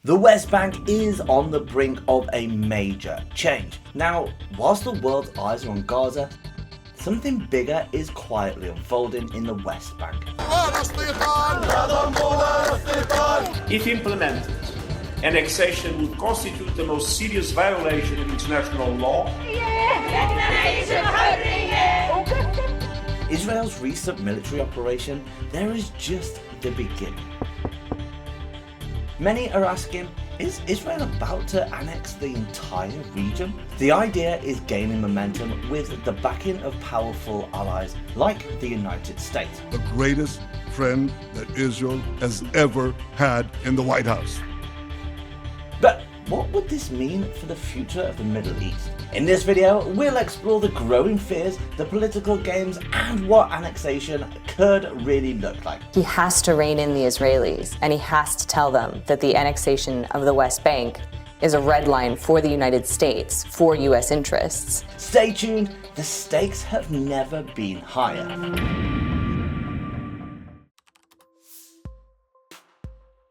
The West Bank is on the brink of a major change. Now, whilst the world's eyes are on Gaza, something bigger is quietly unfolding in the West Bank. If implemented, annexation would constitute the most serious violation of international law. Israel's recent military operation, there is just the beginning. Many are asking, is Israel about to annex the entire region? The idea is gaining momentum with the backing of powerful allies like the United States. The greatest friend that Israel has ever had in the White House. But what would this mean for the future of the Middle East? In this video, we'll explore the growing fears, the political games, and what annexation could really look like. He has to rein in the Israelis, and he has to tell them that the annexation of the West Bank is a red line for the United States, for US interests. Stay tuned, the stakes have never been higher.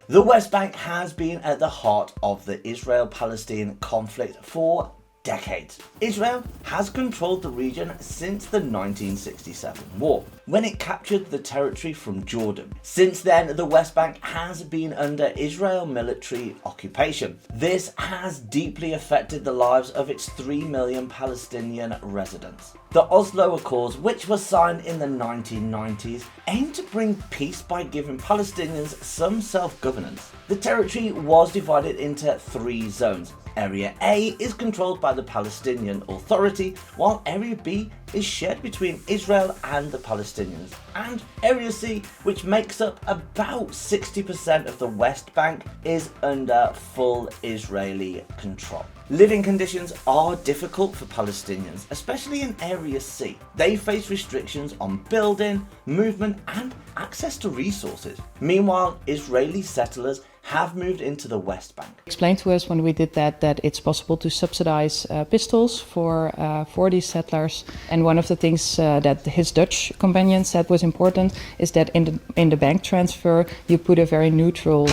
The West Bank has been at the heart of the Israel-Palestine conflict for decades. Israel has controlled the region since the 1967 war, when it captured the territory from Jordan. Since then, the West Bank has been under Israel military occupation. This has deeply affected the lives of its 3 million Palestinian residents. The Oslo Accords, which were signed in the 1990s, aimed to bring peace by giving Palestinians some self-governance. The territory was divided into 3 zones. Area A is controlled by the Palestinian Authority, while Area B is shared between Israel and the Palestinians. And Area C, which makes up about 60% of the West Bank, is under full Israeli control. Living conditions are difficult for Palestinians, especially in Area C. They face restrictions on building, movement, and access to resources. Meanwhile, Israeli settlers have moved into the West Bank. Explained to us when we did that it's possible to subsidize pistols for these settlers. And one of the things that his Dutch companion said was important is that in the bank transfer you put a very neutral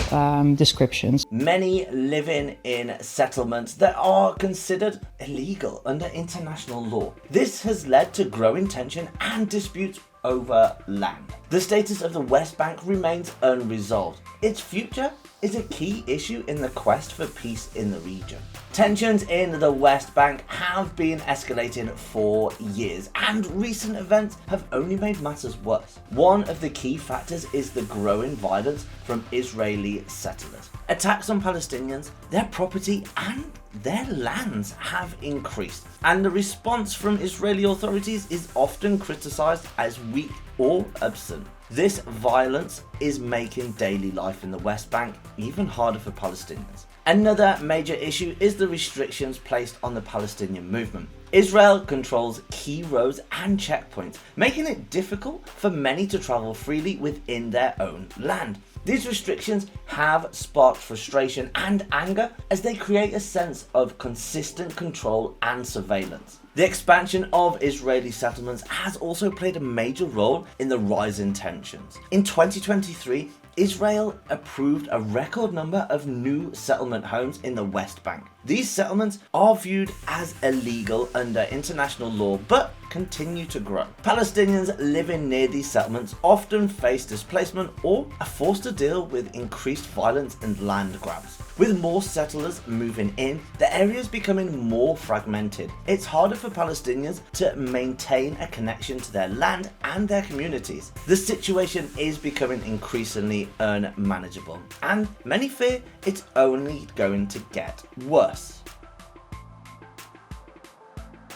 description. Many living in settlements that are considered illegal under international law. This has led to growing tension and disputes over land. The status of the West Bank remains unresolved. Its future is a key issue in the quest for peace in the region. Tensions in the West Bank have been escalating for years, and recent events have only made matters worse. One of the key factors is the growing violence from Israeli settlers. Attacks on Palestinians, their property, and their lands have increased, and the response from Israeli authorities is often criticized as weak or absent. This violence is making daily life in the West Bank even harder for Palestinians. Another major issue is the restrictions placed on the Palestinian movement. Israel controls key roads and checkpoints, making it difficult for many to travel freely within their own land. These restrictions have sparked frustration and anger as they create a sense of consistent control and surveillance. The expansion of Israeli settlements has also played a major role in the rising tensions. In 2023, Israel approved a record number of new settlement homes in the West Bank. These settlements are viewed as illegal under international law, but continue to grow. Palestinians living near these settlements often face displacement or are forced to deal with increased violence and land grabs. With more settlers moving in, the area is becoming more fragmented. It's harder for Palestinians to maintain a connection to their land and their communities. The situation is becoming increasingly unmanageable, and many fear it's only going to get worse.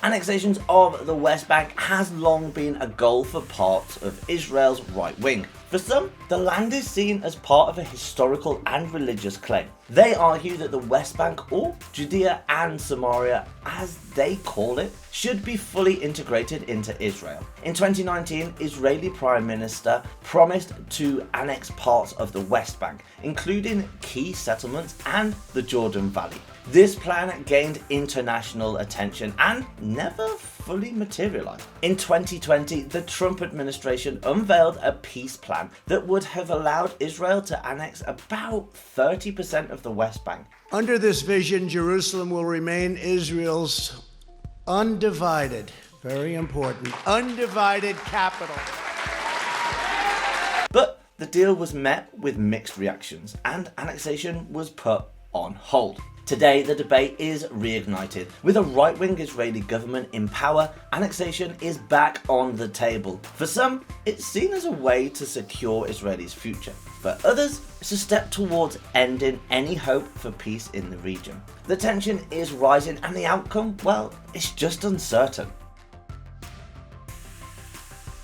Annexations of the West Bank has long been a goal for parts of Israel's right wing. For some, the land is seen as part of a historical and religious claim. They argue that the West Bank, or Judea and Samaria as they call it, should be fully integrated into Israel. In 2019, Israeli Prime Minister promised to annex parts of the West Bank, including key settlements and the Jordan Valley. This plan gained international attention and never fully materialized. In 2020, the Trump administration unveiled a peace plan that would have allowed Israel to annex about 30% of the West Bank. Under this vision, Jerusalem will remain Israel's undivided, very important, undivided capital. But the deal was met with mixed reactions, and annexation was put on hold. Today, the debate is reignited. With a right-wing Israeli government in power, annexation is back on the table. For some, it's seen as a way to secure Israel's future. For others, it's a step towards ending any hope for peace in the region. The tension is rising and the outcome, well, it's just uncertain.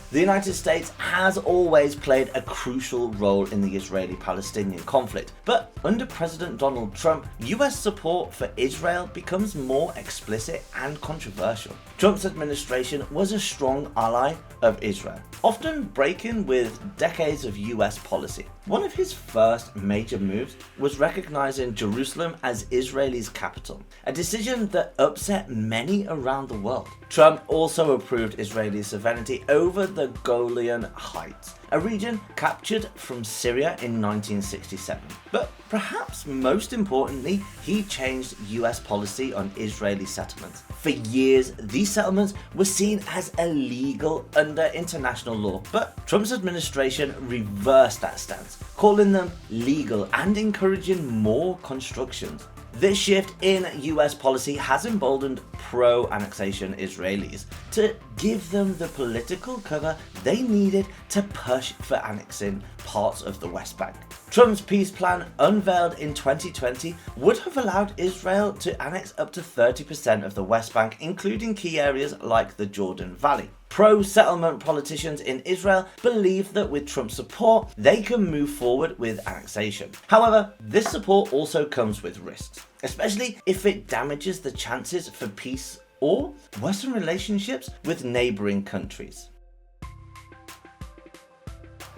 The United States has always played a crucial role in the Israeli-Palestinian conflict, but under President Donald Trump, US support for Israel becomes more explicit and controversial. Trump's administration was a strong ally of Israel, often breaking with decades of US policy. One of his first major moves was recognizing Jerusalem as Israel's capital, a decision that upset many around the world. Trump also approved Israeli sovereignty over the Golan Heights, a region captured from Syria in 1967. But perhaps most importantly, he changed US policy on Israeli settlements. For years, these settlements were seen as illegal under international law, but Trump's administration reversed that stance, calling them legal and encouraging more constructions. This shift in US policy has emboldened pro-annexation Israelis to give them the political cover they needed to push for annexing parts of the West Bank. Trump's peace plan, unveiled in 2020, would have allowed Israel to annex up to 30% of the West Bank, including key areas like the Jordan Valley. Pro-settlement politicians in Israel believe that with Trump's support, they can move forward with annexation. However, this support also comes with risks, especially if it damages the chances for peace or Western relationships with neighboring countries.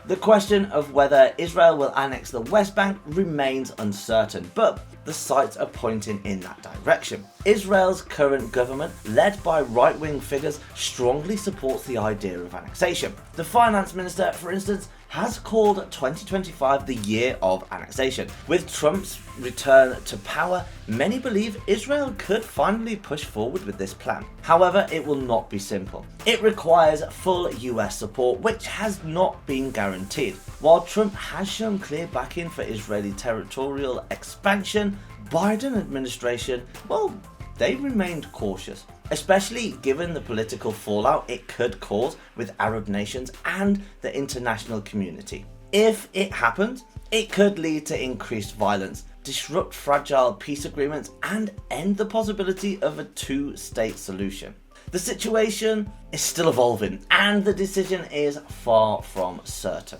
The question of whether Israel will annex the West Bank remains uncertain, but the sights are pointing in that direction. Israel's current government, led by right-wing figures, strongly supports the idea of annexation. The finance minister, for instance, has called 2025 the year of annexation. With Trump's return to power, many believe Israel could finally push forward with this plan. However, it will not be simple. It requires full US support, which has not been guaranteed. While Trump has shown clear backing for Israeli territorial expansion, Biden administration, well, they remained cautious, especially given the political fallout it could cause with Arab nations and the international community. If it happens, it could lead to increased violence, disrupt fragile peace agreements, and end the possibility of a two-state solution. The situation is still evolving, and the decision is far from certain.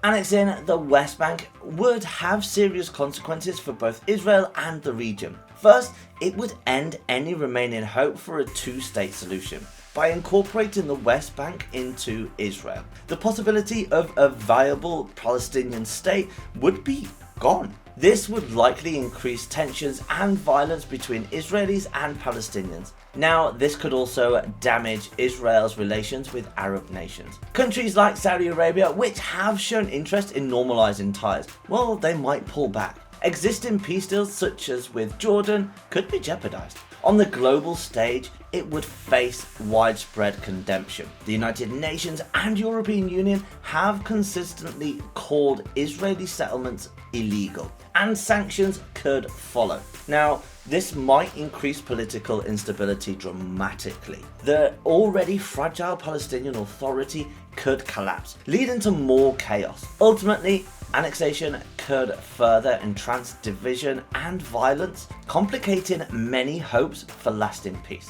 Annexing the West Bank would have serious consequences for both Israel and the region. First, it would end any remaining hope for a two-state solution by incorporating the West Bank into Israel. The possibility of a viable Palestinian state would be gone. This would likely increase tensions and violence between Israelis and Palestinians. Now, this could also damage Israel's relations with Arab nations. Countries like Saudi Arabia, which have shown interest in normalizing ties, well, they might pull back. Existing peace deals such as with Jordan could be jeopardized. On the global stage, it would face widespread condemnation. The United Nations and European Union have consistently called Israeli settlements illegal, and sanctions could follow. Now, this might increase political instability dramatically. The already fragile Palestinian Authority could collapse, leading to more chaos. Ultimately, annexation could further entrench division and violence, complicating many hopes for lasting peace.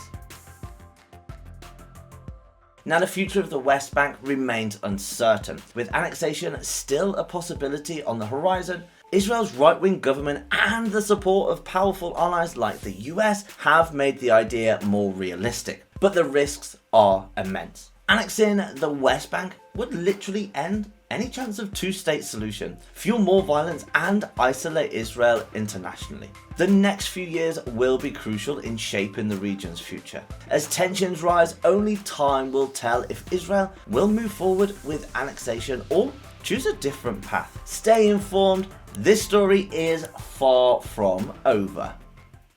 Now, the future of the West Bank remains uncertain. With annexation still a possibility on the horizon, Israel's right-wing government and the support of powerful allies like the US have made the idea more realistic. But the risks are immense. Annexing the West Bank would literally end any chance of two-state solution, fuel more violence, and isolate Israel internationally. The next few years will be crucial in shaping the region's future. As tensions rise, only time will tell if Israel will move forward with annexation or choose a different path. Stay informed. This story is far from over.